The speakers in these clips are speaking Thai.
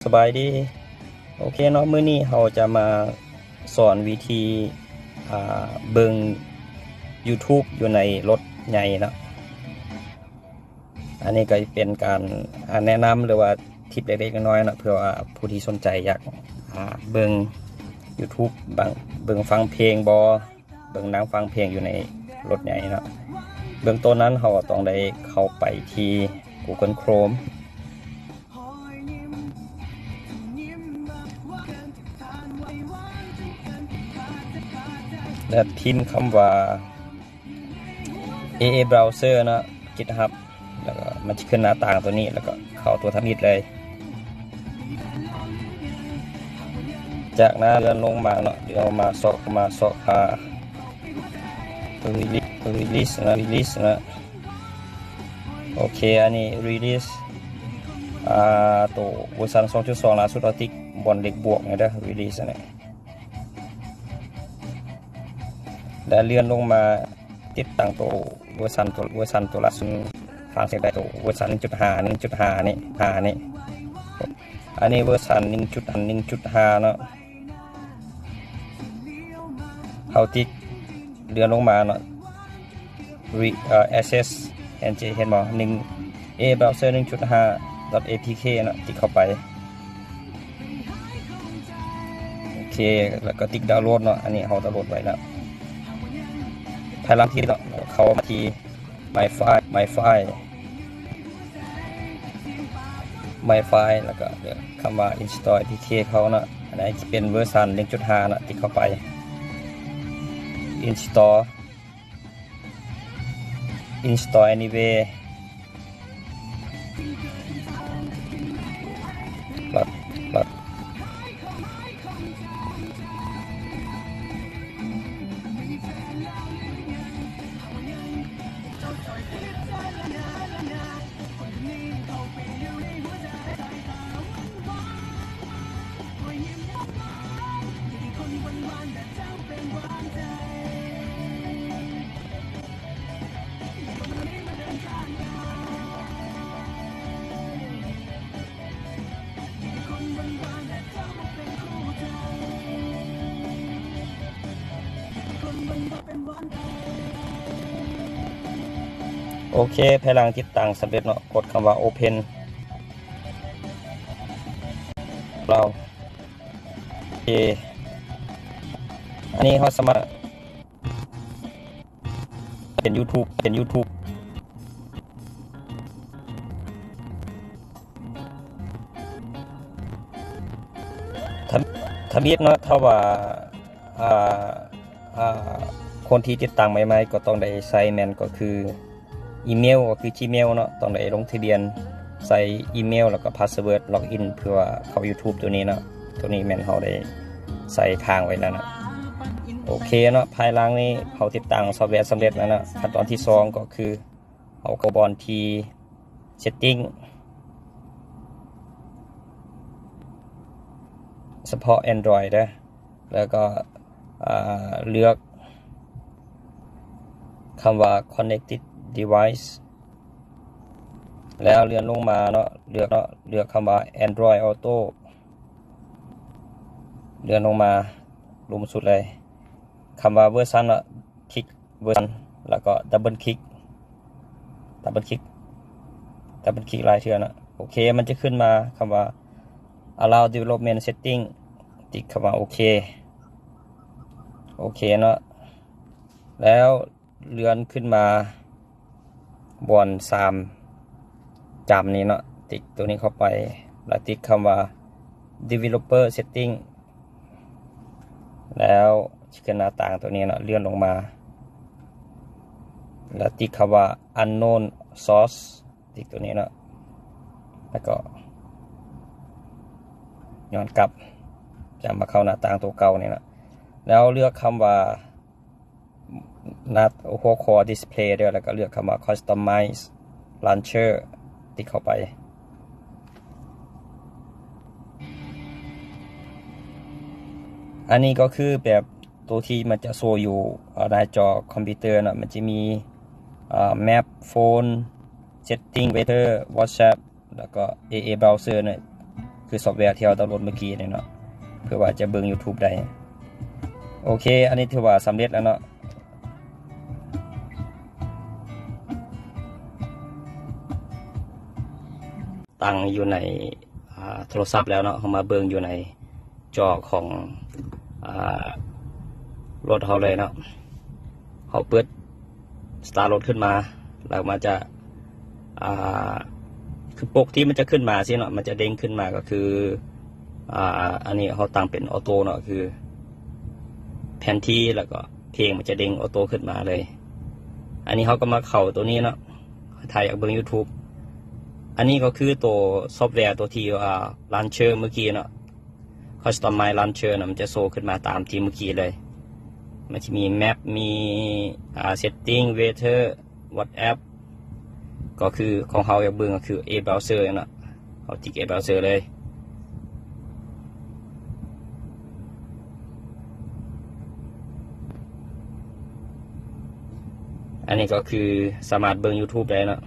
สบายดีโอเคเนาะมื้อนี้เราจะมาสอนวิธีเบิ่ง YouTube อยู่ในรถใหญ่เนาะอันนี้ก็เป็นการแนะนำหรือว่าทิปเล็กๆน้อยๆเนาะเพื่อว่าผู้ที่สนใจอยากเบิ่ง YouTube เบิ่งฟังเพลงบ่เบิ่งหนังฟังเพลงอยู่ในรถใหญ่เนาะเบื้องต้นนั้นเราต้องได้เข้าไปที่ Google Chrome และพิมพ์คำว่า AA Browser นะ GitHub แล้วก็มันจะขึ้นหน้าต่างตัวนี้แล้วก็เข้าตัวทำอิฐเลย จากนั้นเลื่อนลงมาเนาะเดี๋ยวมาสอบrelease นะโอเคอันนี้ release ตัวเวอร์ชัน 2.2 ล่าสุดเราติ๊กบนเล็กบวกไงเด้อ release นะและเลื่อนลงมาติดตั้งตัวเวอร์ชันตัวล่าสุดทางเสียงได้ตัวเวอร์ชัน 1.5 นี่อันนี้เวอร์ชัน 1.5 เนาะเขาติ๊กเลื่อนลงมาเนาะaccess เห็นบ่1 a browser 1.5.apk เนาะติ๊กเข้าไปโอเคแล้วก็ติ๊กดาวน์โหลดเนาะอันนี้เขาดาวน์โหลดไว้แล้วภายหลังที่เนาะเข้ามาที่ my file แล้วก็เลือกคำว่า install apk เขาเนาะอันนี้จะเป็นเวอร์ชัน 1.5 เนาะติ๊กเข้าไป install anyway ปรับโอเคภายหลังติดตั้งสำเร็จเนาะกดคำว่า open เราโอเคอันนี้เขาสามารถเป็น YouTube ทะเบียนเนาะถ้าว่าคนที่ติดตั้งใหม่ๆก็ต้องได้ใส่แม่นก็คืออีเมลก็คือ Gmail เนาะต้องได้ลงทะเบียนใส่อีเมลแล้วก็พาสเวิร์ดล็อกอินเพื่อเข้า YouTube ตัวนี้เนาะตัวนี้แม่นเขาได้ใส่ค้างไว้แล้วนะโอเคเนาะภายหลังนี้เขาติดตั้งซอฟต์แวร์สำเร็จแล้วนะขั้นตอนที่2ก็คือเอาเข้าบอลที่ setting เฉพาะ Android นะแล้วก็เลือกคำว่า connected device แล้วเลื่อนลงมาเนาะเลือกคำว่า Android Auto เลื่อนลงมาลงสุดเลยคำว่าเวอร์ชันละคลิกเวอร์ชันแล้วก็ดับเบิลคลิกหลายเทื่อนะโอเคมันจะขึ้นมาคำว่า allow development setting ติ๊กคำว่าโอเคเนาะแล้วเลื่อนขึ้นมาบน3จำนี้เนาะติ๊กตัวนี้เข้าไปแล้วติ๊กคำว่า developer setting แล้วขึ้นหน้าต่างตัวนี้เนาะเลื่อนลงมาแล้วติ๊กคำว่า unknown source ติ๊กตัวนี้เนาะแล้วก็ย้อนกลับจะมาเข้าหน้าต่างตัวเก่านี่นะแล้วเลือกคำว่าหัวข้อ display ด้วยแล้วก็เลือกคำว่า customize launcher ติ๊กเข้าไปอันนี้ก็คือแบบตัวที่มันจะโชว์อยู่หน้าจอคอมพิวเตอร์นะมันจะมีmap phone setting weather WhatsApp แล้วก็ AA browser เนี่ยค คือซอฟต์แวร์ที่เราดาวน์โหลดเมื่อกี้นี่เนาะเพื่อว่าจะเบิ่ง YouTube ได้โอเคอันนี้ถือว่าสำเร็จแล้วเนาะตั้งอยู่ในโทรศัพท์แล้วเนาะเขามาเบิ่งอยู่ในจอของรถเขาเลยเนาะเขาเปิดสตาร์ทรถขึ้นมาแล้วมันจะคือปกที่มันจะขึ้นมาสิเนาะมันจะเด้งขึ้นมาก็คืออันนี้เขาตั้งเป็นออโต้เนาะคือแผนที่แล้วก็เพลงมันจะเด้งออโต้ขึ้นมาเลยอันนี้เขาก็มาเข้าตัวนี้เนาะถ่ายจากเบิ่ง YouTube อันนี้ก็คือตัวซอฟต์แวร์ตัวที่ลันเชอร์เมื่อกี้เนาะ Customize Launcher นะมันจะโชว์ขึ้นมาตามที่เมื่อกี้เลยมันจะมีแมปมีsetting weather WhatsApp ก็คือของเขาอยากเบิ่งก็คือ A browser เนาะเขาติ๊ก A browser เลยอันนี้ก็คือสามารถเบิ่ง YouTube ได้เนาะ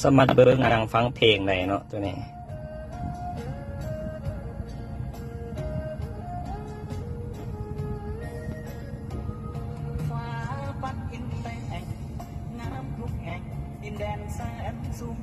สามารถเบิ่งนั่งฟังเพลงได้เนาะตัวนี้ฟ้าปัดอินแต่งงามทุกแห่งดินแดนแสนสูง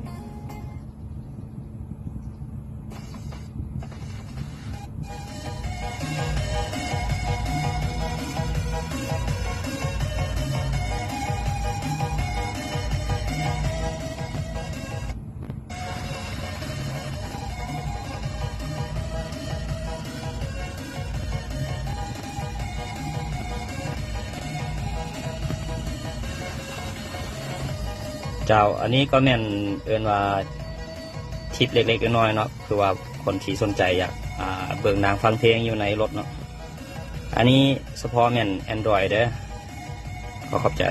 เจ้าอันนี้ก็แม่นเอิ้นว่าทิปเล็กๆน้อยๆเนาะคือว่าคนที่สนใจอยากเบิ่งหนังฟังเพลงอยู่ในรถเนาะอันนี้เฉพาะแม่น Android เด้อขอขอบใจ